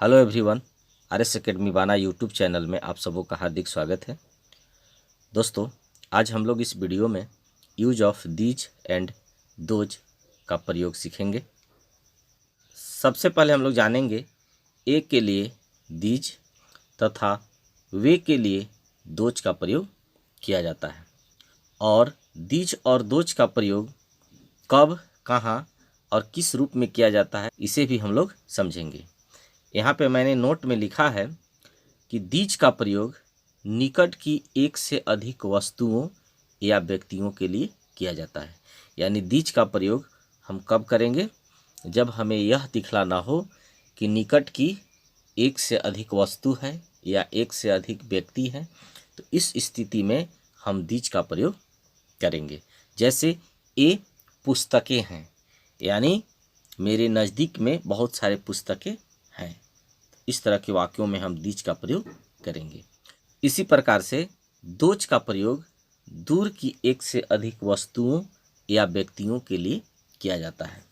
Hello everyone, RS academy बाना YouTube channel में आप सबों का हार्दिक स्वागत है। दोस्तों, आज हम लोग इस वीडियो में use of these and those का प्रयोग सीखेंगे। सबसे पहले हम लोग जानेंगे ए के लिए दीज तथा वे के लिए दोज का प्रयोग किया जाता है और दीज और दोज का प्रयोग कब, कहाँ और किस रूप में किया जाता है इसे भी हम लोग समझेंगे। यहाँ पे मैंने नोट में लिखा है कि दीज का प्रयोग निकट की एक से अधिक वस्तुओं या व्यक्तियों के लिए किया जाता है। यानी दीज का प्रयोग हम कब करेंगे? जब हमें यह दिखलाना हो कि निकट की एक से अधिक वस्तु है या एक से अधिक व्यक्ति है, तो इस स्थिति में हम दीज का प्रयोग करेंगे। जैसे ए पुस्तकें हैं, यानी मेरे नज़दीक में बहुत सारे पुस्तकें हैं। इस तरह के वाक्यों में हम दीज का प्रयोग करेंगे। इसी प्रकार से दोज का प्रयोग दूर की एक से अधिक वस्तुओं या व्यक्तियों के लिए किया जाता है।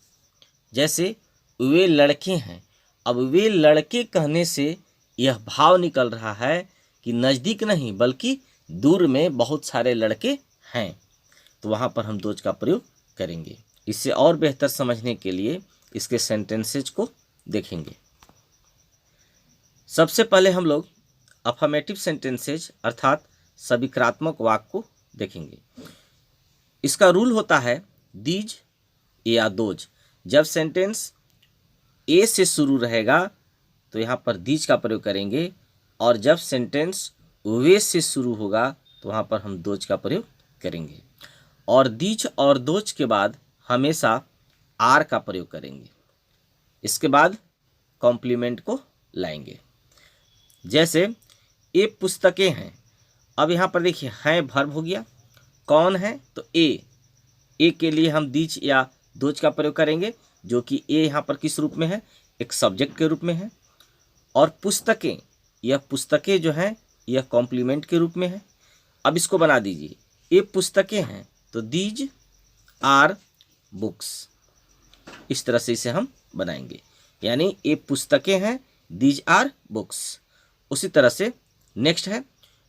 जैसे वे लड़के हैं। अब वे लड़के कहने से यह भाव निकल रहा है कि नज़दीक नहीं बल्कि दूर में बहुत सारे लड़के हैं, तो वहाँ पर हम दोज का प्रयोग करेंगे। इससे और बेहतर समझने के लिए इसके सेंटेंसेज को देखेंगे। सबसे पहले हम लोग अफर्मेटिव सेंटेंसेज अर्थात सविकारात्मक वाक्य को देखेंगे। इसका रूल होता है दीज या दोज। जब सेंटेंस ए से शुरू रहेगा तो यहाँ पर दीज का प्रयोग करेंगे, और जब सेंटेंस वे से शुरू होगा तो वहाँ पर हम दोज का प्रयोग करेंगे। और दीज और दोज के बाद हमेशा आर का प्रयोग करेंगे। इसके बाद कॉम्प्लीमेंट को लाएंगे। जैसे ए पुस्तकें हैं। अब यहाँ पर देखिए हैं वर्ब हो गया। कौन है? तो ए के लिए हम दीज या दोज का प्रयोग करेंगे, जो कि ए यहाँ पर किस रूप में है? एक सब्जेक्ट के रूप में है। और पुस्तकें, यह पुस्तकें जो हैं यह कॉम्प्लीमेंट के रूप में है। अब इसको बना दीजिए, ए पुस्तकें हैं तो दीज आर बुक्स। इस तरह से इसे हम बनाएंगे, यानी ए पुस्तकें हैं, दीज आर बुक्स। उसी तरह से नेक्स्ट है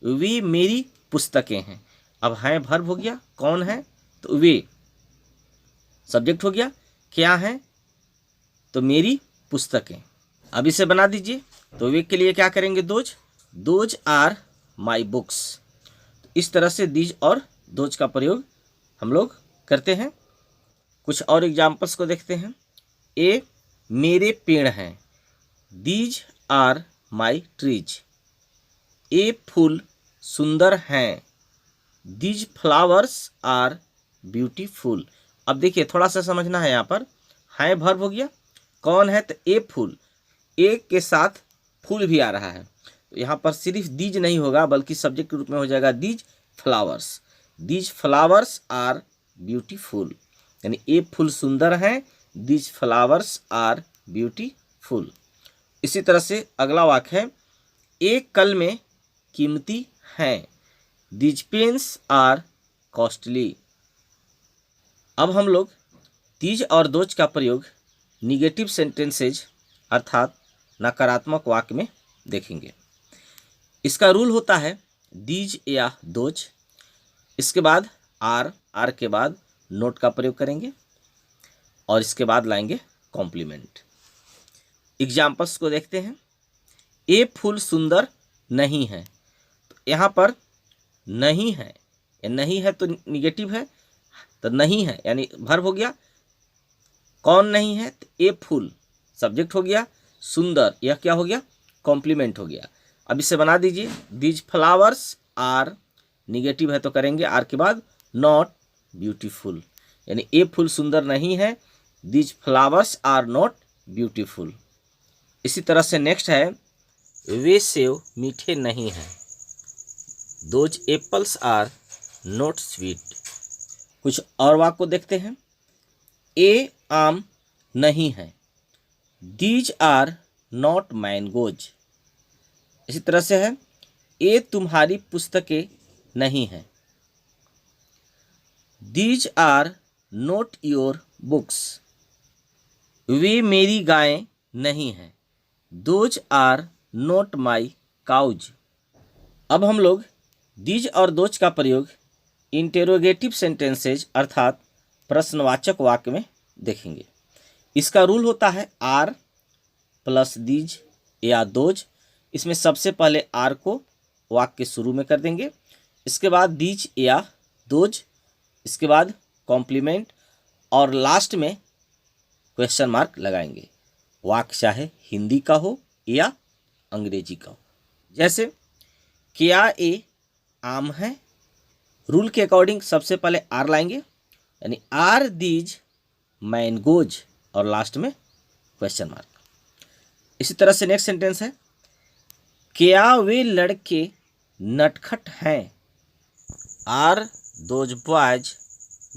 वे मेरी पुस्तकें हैं। अब हैं वर्ब हो गया। कौन है? तो वे सब्जेक्ट हो गया। क्या है? तो मेरी पुस्तकें। अब इसे बना दीजिए, तो वे के लिए क्या करेंगे? Those. Those are my books. इस तरह से दीज और दोज का प्रयोग हम लोग करते हैं। कुछ और एग्जाम्पल्स को देखते हैं। ए मेरे पेड़ हैं, दीज आर माई ट्रीज। ए फूल सुंदर हैं, दीज फ्लावर्स आर ब्यूटीफुल। अब देखिए थोड़ा सा समझना है, यहाँ पर है वर्ब हो गया। कौन है? तो ए फूल। ए के साथ फूल भी आ रहा है, तो यहाँ पर सिर्फ दीज नहीं होगा बल्कि सब्जेक्ट के रूप में हो जाएगा these flowers. These flowers are beautiful, यानी ए फूल सुंदर हैं, दीज फ्लावर्स आर ब्यूटीफुल। इसी तरह से अगला वाक्य है एक कलमें कीमती हैं, दीज पेन्स आर कॉस्टली। अब हम लोग दीज और दोज का प्रयोग निगेटिव सेंटेंसेज अर्थात नकारात्मक वाक्य में देखेंगे। इसका रूल होता है दीज या दोज, इसके बाद आर के बाद नोट का प्रयोग करेंगे और इसके बाद लाएंगे कॉम्प्लीमेंट। एग्जाम्पल्स को देखते हैं। ए फूल सुंदर नहीं है। तो यहाँ पर नहीं है, नहीं है तो निगेटिव है, तो नहीं है यानी वर्ब हो गया। कौन नहीं है? तो ए फूल सब्जेक्ट हो गया। सुंदर यह क्या हो गया? कॉम्प्लीमेंट हो गया। अब इसे बना दीजिए, दीज फ्लावर्स आर निगेटिव है तो करेंगे आर के बाद नॉट ब्यूटीफुल, यानी ए फूल सुंदर नहीं है, these flowers are not beautiful. इसी तरह से नेक्स्ट है वे सेव मीठे नहीं हैं, those apples are not sweet. कुछ और वाक्य को देखते हैं। ए आम नहीं है, दीज आर नॉट मैंगोज। इसी तरह से है ए तुम्हारी पुस्तकें नहीं हैं, these are not your books. वे मेरी गायें नहीं हैं, those are not my cows. अब हम लोग दीज और दोज का प्रयोग इंटेरोगेटिव सेंटेंसेज अर्थात प्रश्नवाचक वाक्य में देखेंगे। इसका रूल होता है आर प्लस दीज या दोज। इसमें सबसे पहले आर को वाक्य के शुरू में कर देंगे, इसके बाद दीज या दोज, इसके बाद कॉम्प्लीमेंट और लास्ट में क्वेश्चन मार्क लगाएंगे। वाक्य चाहे हिंदी का हो या अंग्रेजी का हो। जैसे क्या ये आम है, रूल के अकॉर्डिंग सबसे पहले आर लाएंगे, यानी आर दीज मैंगोज और लास्ट में क्वेश्चन मार्क। इसी तरह से नेक्स्ट सेंटेंस है क्या वे लड़के नटखट हैं, are those boys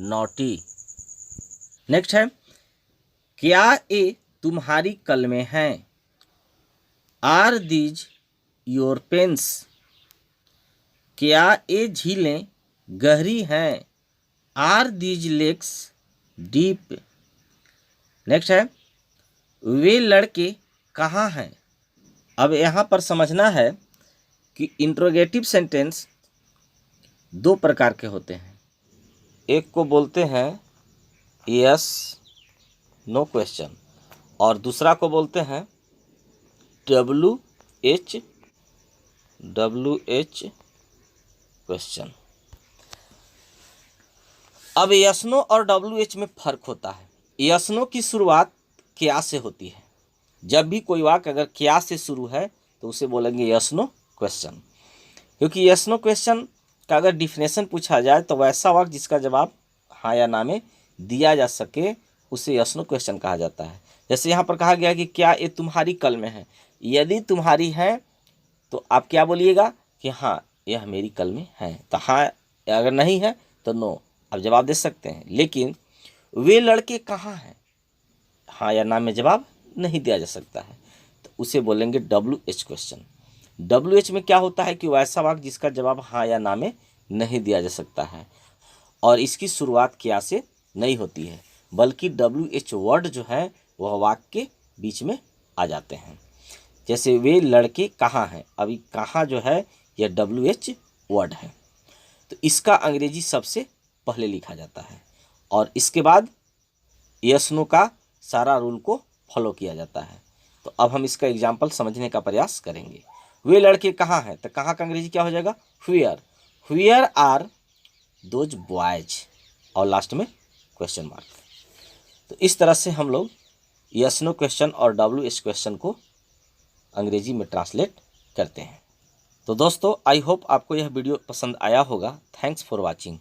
naughty. Next है क्या ये तुम्हारी कलमें हैं, आर दीज योर पेन्स। क्या ये झीलें गहरी हैं, are these lakes deep. Next है वे लड़के कहाँ हैं। अब यहाँ पर समझना है कि इंट्रोगेटिव सेंटेंस दो प्रकार के होते हैं। एक को बोलते हैं यस नो क्वेश्चन और दूसरा को बोलते हैं WH क्वेश्चन। अब यस नो और WH में फर्क होता है। यस नो की शुरुआत क्या से होती है। जब भी कोई वाक्य अगर क्या से शुरू है तो उसे बोलेंगे यस नो क्वेश्चन, क्योंकि यस नो क्वेश्चन का अगर डिफिनेशन पूछा जाए तो वैसा वाक्य जिसका जवाब हाँ या ना में दिया जा सके उसे यस नो क्वेश्चन कहा जाता है। जैसे यहाँ पर कहा गया कि क्या ये तुम्हारी कलमें हैं। यदि तुम्हारी है तो आप क्या बोलिएगा कि हाँ यह मेरी कलमें हैं, तो हाँ, अगर नहीं है तो नो आप जवाब दे सकते हैं। लेकिन वे लड़के कहाँ हैं, हाँ या ना में जवाब नहीं दिया जा सकता है, तो उसे बोलेंगे WH क्वेश्चन। WH में क्या होता है कि वैसा वाक्य जिसका जवाब हाँ या ना में नहीं दिया जा सकता है और इसकी शुरुआत क्या से नहीं होती है, बल्कि WH वर्ड जो है वह वाक्य के बीच में आ जाते हैं। जैसे वे लड़के कहाँ हैं, अभी कहाँ जो है यह WH वर्ड है, तो इसका अंग्रेजी सबसे पहले लिखा जाता है और इसके बाद यस नो का सारा रूल को फॉलो किया जाता है। तो अब हम इसका एग्जाम्पल समझने का प्रयास करेंगे। वे लड़के कहाँ हैं, तो कहाँ का अंग्रेजी क्या हो जाएगा वेयर आर दोज बॉयज और लास्ट में क्वेश्चन मार्क। तो इस तरह से हम लोग यस नो क्वेश्चन और WH क्वेश्चन को अंग्रेजी में ट्रांसलेट करते हैं। तो दोस्तों आई होप आपको यह वीडियो पसंद आया होगा। Thanks for watching.